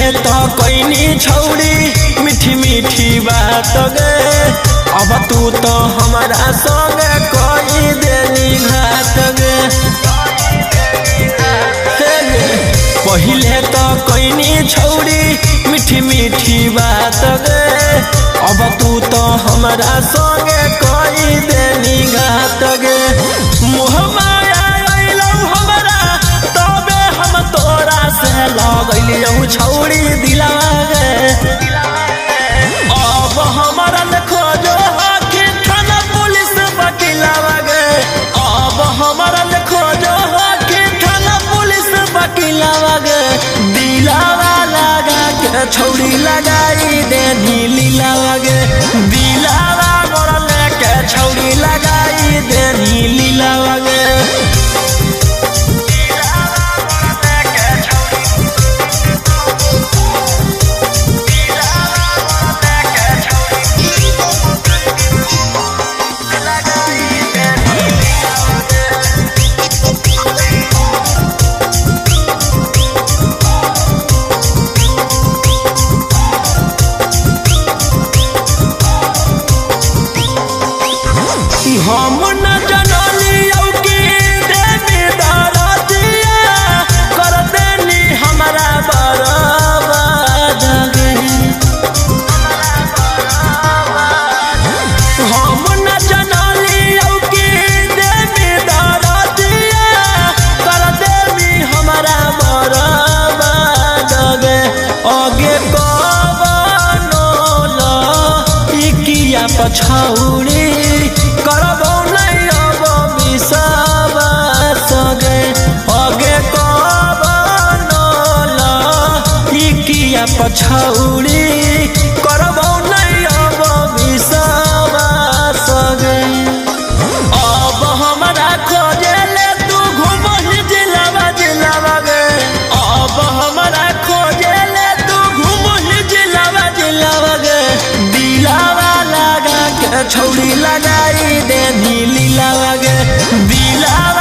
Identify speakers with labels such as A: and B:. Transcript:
A: तो कोई छौड़ी मीठी मीठी बात गे अब तू तो हमारा संग कोई देनी घात गे। पहले तो कोई छौड़ी मीठी मीठी बात गे अब तू तो हमारा संग कोई देनी घात गे। मुँह माया अइलौ हमरा तबे हम तोरा से लगलियौ छौड़ी दिलवा गे। अब हमारा खोजो हाथी थाना पुलिस वकीलवा गे। अब हमारा खोजो हाथी थाना पुलिस वकीलवा गे। दिलवा लगा के छौड़ी लगाई देनी लीलावा गे। दिलवा मोरा लेके छौड़ी लगाई देनी लीलावा गे। हम न जनलियौ कि देवी दरदिया कर देनी हमारा बर्बाद गे। हम न जनलियौ कि देवी दरदिया कर देनी हमारा बर्बाद गे। आगे कबनोल किया पछौड़ी करबो नहीं अब विश्वास गे। आगे कबनोल किया पछौड़ी करबो नहीं अब विश्वास गे। अब हमरा खोजेले तू घुमही जिलावा जिलावा गे। अब हमरा खोजेले तू घुमही जिलावा जिलावा गे। दिलावा लगा के छौड़ी लगाई देनी लीलावा गे। दिलावा